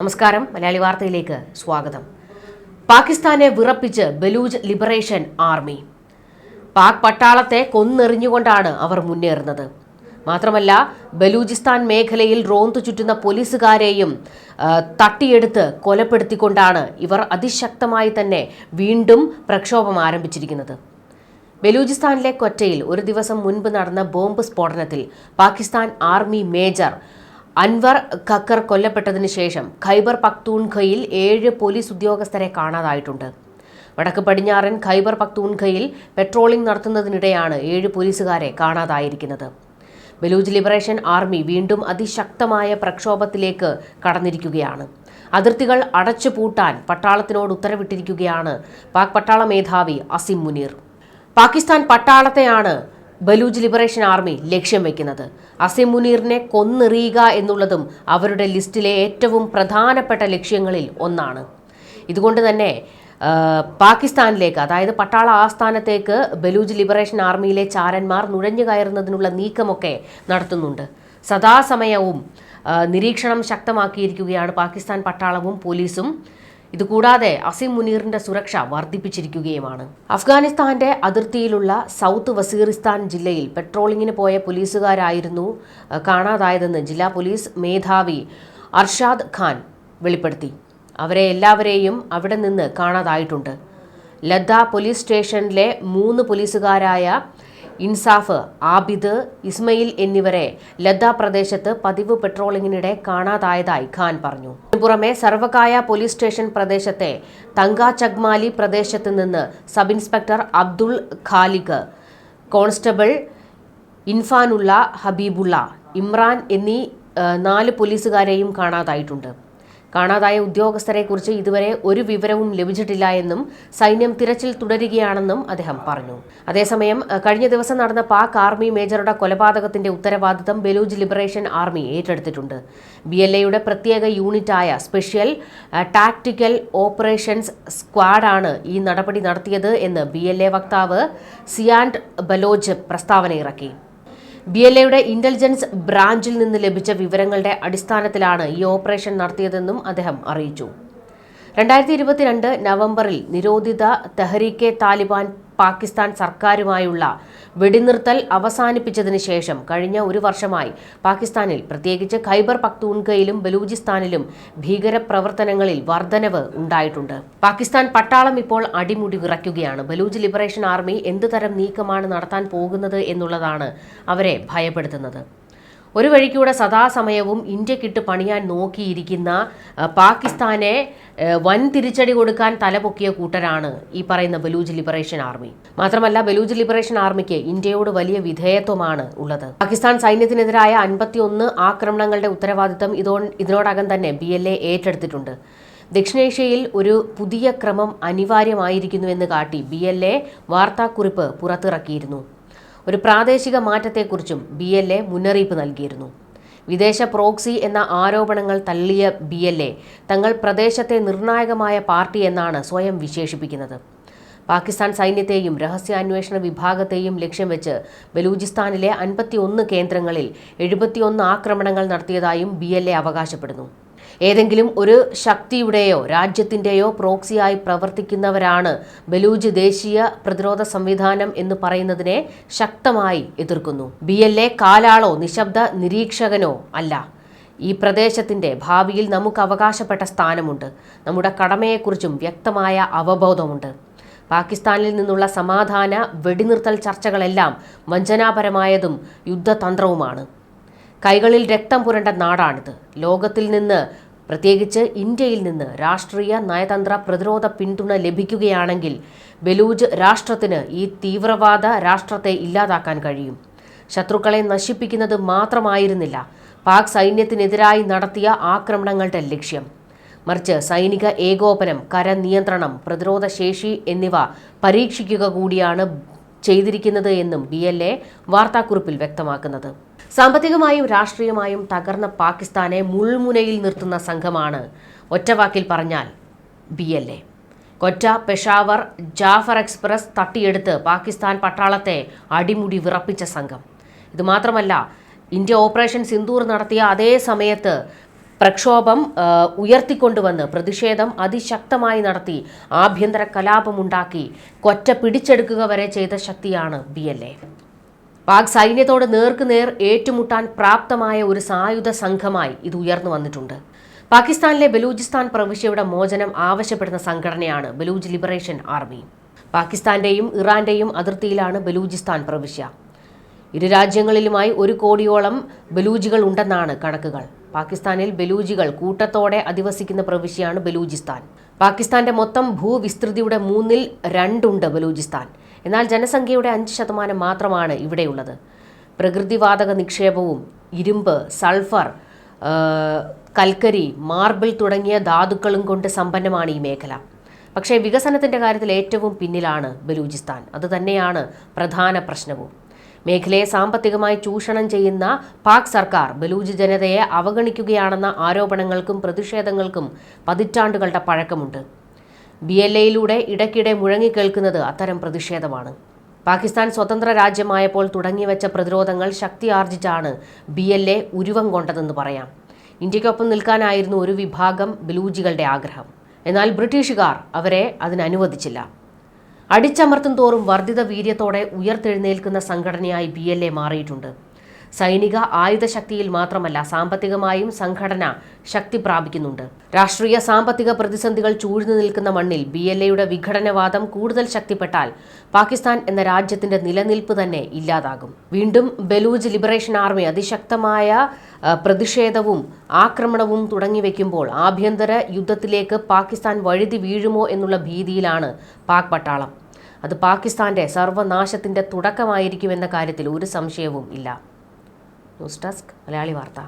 നമസ്കാരം, മലയാളി വാർത്തയിലേക്ക് സ്വാഗതം. പാകിസ്ഥാനെ വിറപ്പിച്ച് ബലൂച്ച് ലിബറേഷൻ ആർമി. പാക് പട്ടാളത്തെ കൊന്നെറിഞ്ഞുകൊണ്ടാണ് അവർ മുന്നേറുന്നത്. മാത്രമല്ല, ബലൂചിസ്ഥാൻ മേഖലയിൽ റോന്തു ചുറ്റുന്ന പോലീസുകാരെയും തട്ടിയെടുത്ത് കൊലപ്പെടുത്തിക്കൊണ്ടാണ് ഇവർ അതിശക്തമായി തന്നെ വീണ്ടും പ്രക്ഷോഭം ആരംഭിച്ചിരിക്കുന്നത്. ബലൂചിസ്ഥാനിലെ ക്വറ്റയിൽ ഒരു ദിവസം മുൻപ് നടന്ന ബോംബ് സ്ഫോടനത്തിൽ പാകിസ്ഥാൻ ആർമി മേജർ അൻവർ ഖക്കർ കൊല്ലപ്പെട്ടതിന് ശേഷം ഖൈബർ പക്തൂൺഖയിൽ 7 പോലീസ് ഉദ്യോഗസ്ഥരെ കാണാതായിട്ടുണ്ട്. വടക്ക് പടിഞ്ഞാറൻ ഖൈബർ പക്തൂൺഖയിൽ പെട്രോളിംഗ് നടത്തുന്നതിനിടെയാണ് 7 പോലീസുകാരെ കാണാതായിരിക്കുന്നത്. ബലൂച്ച് ലിബറേഷൻ ആർമി വീണ്ടും അതിശക്തമായ പ്രക്ഷോഭത്തിലേക്ക് കടന്നിരിക്കുകയാണ്. അതിർത്തികൾ അടച്ചുപൂട്ടാൻ പട്ടാളത്തിനോട് ഉത്തരവിട്ടിരിക്കുകയാണ് പാക് പട്ടാള മേധാവി അസിം മുനീർ. പാകിസ്ഥാൻ പട്ടാളത്തെയാണ് ബലൂച്ച് ലിബറേഷൻ ആർമി ലക്ഷ്യം വെക്കുന്നത്. അസിം മുനീറിനെ കൊന്നെറിയുക എന്നുള്ളതും അവരുടെ ലിസ്റ്റിലെ ഏറ്റവും പ്രധാനപ്പെട്ട ലക്ഷ്യങ്ങളിൽ ഒന്നാണ്. ഇതുകൊണ്ട് തന്നെ പാകിസ്ഥാനിലേക്ക്, അതായത് പട്ടാള ആസ്ഥാനത്തേക്ക് ബലൂച്ച് ലിബറേഷൻ ആർമിയിലെ ചാരന്മാർ നുഴഞ്ഞു കയറുന്നതിനുള്ള നീക്കമൊക്കെ നടത്തുന്നുണ്ട്. സദാസമയവും നിരീക്ഷണം ശക്തമാക്കിയിരിക്കുകയാണ് പാകിസ്ഥാൻ പട്ടാളവും പോലീസും. ഇതുകൂടാതെ അസിം മുനീറിന്റെ സുരക്ഷ വർദ്ധിപ്പിച്ചിരിക്കുകയുമാണ്. അഫ്ഗാനിസ്ഥാന്റെ അതിർത്തിയിലുള്ള സൗത്ത് വസീറിസ്ഥാൻ ജില്ലയിൽ പെട്രോളിങ്ങിന് പോയ പോലീസുകാരായിരുന്നു കാണാതായതെന്ന് ജില്ലാ പോലീസ് മേധാവി അർഷാദ് ഖാൻ വെളിപ്പെടുത്തി. അവരെ എല്ലാവരെയും അവിടെ നിന്ന് കാണാതായിട്ടുണ്ട്. ലദ്ദ പോലീസ് സ്റ്റേഷനിലെ 3 പോലീസുകാരായ ഇൻസാഫ്, ആബിദ്, ഇസ്മയിൽ എന്നിവരെ ലദ്ദ പ്രദേശത്ത് പതിവ് പെട്രോളിങ്ങിനിടെ കാണാതായതായി ഖാൻ പറഞ്ഞു. പുറമെ സർവകായ പോലീസ് സ്റ്റേഷൻ പ്രദേശത്തെ തങ്ക ചഗ്മാലി പ്രദേശത്ത് നിന്ന് സബ് ഇൻസ്പെക്ടർ അബ്ദുൾ ഖാലിഖ്, കോൺസ്റ്റബിൾ ഇൻഫാനുള്ള ഹബീബുള്ള, ഇമ്രാൻ എന്നീ 4 പോലീസുകാരെയും കാണാതായിട്ടുണ്ട്. കാണാതായ ഉദ്യോഗസ്ഥരെക്കുറിച്ച് ഇതുവരെ ഒരു വിവരവും ലഭിച്ചിട്ടില്ല എന്നും സൈന്യം തിരച്ചിൽ തുടരുകയാണെന്നും അദ്ദേഹം പറഞ്ഞു. അതേസമയം കഴിഞ്ഞ ദിവസം നടന്ന പാക് ആർമി മേജറുടെ കൊലപാതകത്തിന്റെ ഉത്തരവാദിത്തം ബലൂച്ച് ലിബറേഷൻ ആർമി ഏറ്റെടുത്തിട്ടുണ്ട്. BLAയുടെ പ്രത്യേക യൂണിറ്റായ സ്പെഷ്യൽ ടാക്ടിക്കൽ ഓപ്പറേഷൻസ് സ്ക്വാഡാണ് ഈ നടപടി നടത്തിയത് എന്ന് BLA വക്താവ് സിയാൻഡ് ബലോച്ച് പ്രസ്താവന ഇറക്കി. BLAയുടെ ഇന്റലിജൻസ് ബ്രാഞ്ചിൽ നിന്ന് ലഭിച്ച വിവരങ്ങളുടെ അടിസ്ഥാനത്തിലാണ് ഈ ഓപ്പറേഷൻ നടത്തിയതെന്നും അദ്ദേഹം അറിയിച്ചു. 2022 നവംബറിൽ നിരോധിത തെഹ്രീക്കെ താലിബാൻ പാകിസ്ഥാൻ സർക്കാരുമായുള്ള വെടിനിർത്തൽ അവസാനിപ്പിച്ചതിന് ശേഷം കഴിഞ്ഞ ഒരു വർഷമായി പാകിസ്ഥാനിൽ, പ്രത്യേകിച്ച് ഖൈബർ പക്തൂൺഖയിലും ബലൂചിസ്ഥാനിലും ഭീകരപ്രവർത്തനങ്ങളിൽ വർധനവ് ഉണ്ടായിട്ടുണ്ട്. പാകിസ്ഥാൻ പട്ടാളം ഇപ്പോൾ അടിമുടി വിറയ്ക്കുകയാണ്. ബലൂച്ച് ലിബറേഷൻ ആർമി എന്തുതരം നീക്കമാണ് നടത്താൻ പോകുന്നത് എന്നുള്ളതാണ് അവരെ ഭയപ്പെടുത്തുന്നത്. ഒരു വഴിക്കൂടെ സദാസമയവും ഇന്ത്യക്കിട്ട് പണിയാൻ നോക്കിയിരിക്കുന്ന പാകിസ്ഥാനെ വൻ തിരിച്ചടി കൊടുക്കാൻ തലപൊക്കിയ കൂട്ടരാണ് ഈ പറയുന്ന ബലൂച്ച് ലിബറേഷൻ ആർമി. മാത്രമല്ല, ബലൂച്ച് ലിബറേഷൻ ആർമിക്ക് ഇന്ത്യയോട് വലിയ വിധേയത്വമാണ് ഉള്ളത്. പാകിസ്ഥാൻ സൈന്യത്തിനെതിരായ 51 ആക്രമണങ്ങളുടെ ഉത്തരവാദിത്തം ഇതിനോടകം തന്നെ BLA ഏറ്റെടുത്തിട്ടുണ്ട്. ദക്ഷിണേഷ്യയിൽ ഒരു പുതിയ ക്രമം അനിവാര്യമായിരിക്കുന്നുവെന്ന് കാട്ടി BLA വാർത്താക്കുറിപ്പ് പുറത്തിറക്കിയിരുന്നു. ഒരു പ്രാദേശിക മാറ്റത്തെക്കുറിച്ചും BLA മുന്നറിയിപ്പ് നൽകിയിരുന്നു. വിദേശ പ്രോക്സി എന്ന ആരോപണങ്ങൾ തള്ളിയ BLA തങ്ങൾ പ്രദേശത്തെ നിർണായകമായ പാർട്ടി എന്നാണ് സ്വയം വിശേഷിപ്പിക്കുന്നത്. പാകിസ്ഥാൻ സൈന്യത്തെയും രഹസ്യാന്വേഷണ വിഭാഗത്തെയും ലക്ഷ്യം വെച്ച് ബലൂചിസ്ഥാനിലെ 51 കേന്ദ്രങ്ങളിൽ 71 ആക്രമണങ്ങൾ നടത്തിയതായും BLA അവകാശപ്പെടുന്നു. ഏതെങ്കിലും ഒരു ശക്തിയുടെയോ രാജ്യത്തിൻ്റെയോ പ്രോക്സിയായി പ്രവർത്തിക്കുന്നവരാണ് ബലൂച്ച് ദേശീയ പ്രതിരോധ സംവിധാനം എന്ന് പറയുന്നതിനെ ശക്തമായി എതിർക്കുന്നു. BLA കാലാളോ നിശബ്ദ നിരീക്ഷകനോ അല്ല. ഈ പ്രദേശത്തിൻ്റെ ഭാവിയിൽ നമുക്ക് അവകാശപ്പെട്ട സ്ഥാനമുണ്ട്. നമ്മുടെ കടമയെക്കുറിച്ചും വ്യക്തമായ അവബോധമുണ്ട്. പാകിസ്ഥാനിൽ നിന്നുള്ള സമാധാന വെടിനിർത്തൽ ചർച്ചകളെല്ലാം വഞ്ചനാപരമായതും യുദ്ധതന്ത്രവുമാണ്. കൈകളിൽ രക്തം പുരണ്ട നാടാണിത്. ലോകത്തിൽ നിന്ന്, പ്രത്യേകിച്ച് ഇന്ത്യയിൽ നിന്ന് രാഷ്ട്രീയ, നയതന്ത്ര, പ്രതിരോധ പിന്തുണ ലഭിക്കുകയാണെങ്കിൽ ബലൂച്ച് രാഷ്ട്രത്തിന് ഈ തീവ്രവാദ രാഷ്ട്രത്തെ ഇല്ലാതാക്കാൻ കഴിയും. ശത്രുക്കളെ നശിപ്പിക്കുന്നത് മാത്രമായിരുന്നില്ല പാക് സൈന്യത്തിനെതിരായി നടത്തിയ ആക്രമണങ്ങളുടെ ലക്ഷ്യം. മറിച്ച് സൈനിക ഏകോപനം, കരനിയന്ത്രണം, പ്രതിരോധ ശേഷി എന്നിവ പരീക്ഷിക്കുക കൂടിയാണ് ചെയ്തിരിക്കുന്നത് എന്നും BLA വാർത്താക്കുറിപ്പിൽ വ്യക്തമാക്കുന്നത്. സാമ്പത്തികമായും രാഷ്ട്രീയമായും തകർന്ന പാകിസ്ഥാനെ മുൾമുനയിൽ നിർത്തുന്ന സംഘമാണ് ഒറ്റവാക്കിൽ പറഞ്ഞാൽ BLA. കൊറ്റ, പെഷാവർ, ജാഫർ എക്സ്പ്രസ് തട്ടിയെടുത്ത് പാകിസ്ഥാൻ പട്ടാളത്തെ അടിമുടി വിറപ്പിച്ച സംഘം. ഇതുമാത്രമല്ല, ഇന്ത്യ ഓപ്പറേഷൻ സിന്ദൂർ നടത്തിയ അതേ സമയത്ത് പ്രക്ഷോഭം ഉയർത്തിക്കൊണ്ടുവന്ന് പ്രതിഷേധം അതിശക്തമായി നടത്തി ആഭ്യന്തര കലാപമുണ്ടാക്കി കൊറ്റ പിടിച്ചെടുക്കുക വരെ ചെയ്ത ശക്തിയാണ് BLA. പാക് സൈന്യത്തോട് നേർക്കുനേർ ഏറ്റുമുട്ടാൻ പ്രാപ്തമായ ഒരു സായുധ സംഘമായി ഇത് ഉയർന്നു വന്നിട്ടുണ്ട്. പാകിസ്ഥാനിലെ ബലൂചിസ്ഥാൻ പ്രവിശ്യയുടെ മോചനം ആവശ്യപ്പെടുന്ന സംഘടനയാണ് ബലൂജ് ലിബറേഷൻ ആർമി. പാകിസ്ഥാന്റെയും ഇറാന്റെയും അതിർത്തിയിലാണ് ബലൂചിസ്ഥാൻ പ്രവിശ്യ. ഇരു രാജ്യങ്ങളിലുമായി 1 കോടിയോളം ബലൂജികൾ ഉണ്ടെന്നാണ് കണക്കുകൾ. പാകിസ്ഥാനിൽ ബലൂജികൾ കൂട്ടത്തോടെ അധിവസിക്കുന്ന പ്രവിശ്യയാണ് ബലൂചിസ്ഥാൻ. പാകിസ്ഥാന്റെ മൊത്തം ഭൂവിസ്തൃതിയുടെ 2/3 ബലൂചിസ്ഥാൻ. എന്നാൽ ജനസംഖ്യയുടെ 5% മാത്രമാണ് ഇവിടെയുള്ളത്. പ്രകൃതിവാതക നിക്ഷേപവും ഇരുമ്പ്, സൾഫർ, കൽക്കരി, മാർബിൾ തുടങ്ങിയ ധാതുക്കളും കൊണ്ട് സമ്പന്നമാണ് ഈ മേഖല. പക്ഷേ വികസനത്തിന്റെ കാര്യത്തിൽ ഏറ്റവും പിന്നിലാണ് ബലൂചിസ്ഥാൻ. അതുതന്നെയാണ് പ്രധാന പ്രശ്നവും. മേഖലയെ സാമ്പത്തികമായി ചൂഷണം ചെയ്യുന്ന പാക് സർക്കാർ ബലൂജ് ജനതയെ അവഗണിക്കുകയാണെന്ന ആരോപണങ്ങൾക്കും പ്രതിഷേധങ്ങൾക്കും പതിറ്റാണ്ടുകളുടെ പഴക്കമുണ്ട്. BLAയിലൂടെ ഇടയ്ക്കിടെ മുഴങ്ങിക്കേൾക്കുന്നത് അത്തരം പ്രതിഷേധമാണ്. പാകിസ്ഥാൻ സ്വതന്ത്ര രാജ്യമായപ്പോൾ തുടങ്ങിവെച്ച പ്രതിരോധങ്ങൾ ശക്തിയാർജിച്ചാണ് BLA ഉരുവം കൊണ്ടതെന്ന് പറയാം. ഇന്ത്യക്കൊപ്പം നിൽക്കാനായിരുന്നു ഒരു വിഭാഗം ബലൂജികളുടെ ആഗ്രഹം. എന്നാൽ ബ്രിട്ടീഷുകാർ അവരെ അതിനനുവദിച്ചില്ല. അടിച്ചമർത്തും തോറും വർദ്ധിത വീര്യത്തോടെ ഉയർത്തെഴുന്നേൽക്കുന്ന സംഘടനയായി BLA മാറിയിട്ടുണ്ട്. സൈനിക ആയുധ ശക്തിയിൽ മാത്രമല്ല, സാമ്പത്തികമായും സംഘടന ശക്തി പ്രാപിക്കുന്നുണ്ട്. രാഷ്ട്രീയ സാമ്പത്തിക പ്രതിസന്ധികൾ ചൂഴ്ന്നു നിൽക്കുന്ന മണ്ണിൽ BLAയുടെ വിഘടനവാദം കൂടുതൽ ശക്തിപ്പെട്ടാൽ പാകിസ്ഥാൻ എന്ന രാജ്യത്തിന്റെ നിലനിൽപ്പ് തന്നെ ഇല്ലാതാകും. വീണ്ടും ബലൂജ് ലിബറേഷൻ ആർമി അതിശക്തമായ പ്രതിഷേധവും ആക്രമണവും തുടങ്ങിവെക്കുമ്പോൾ ആഭ്യന്തര യുദ്ധത്തിലേക്ക് പാകിസ്ഥാൻ വഴുതി വീഴുമോ എന്നുള്ള ഭീതിയിലാണ് പാക് പട്ടാളം. അത് പാകിസ്ഥാന്റെ സർവനാശത്തിന്റെ തുടക്കമായിരിക്കുമെന്ന കാര്യത്തിൽ ഒരു സംശയവും ഇല്ല. ന്യൂസ് ഡെസ്ക് മലയാളി വാർത്ത.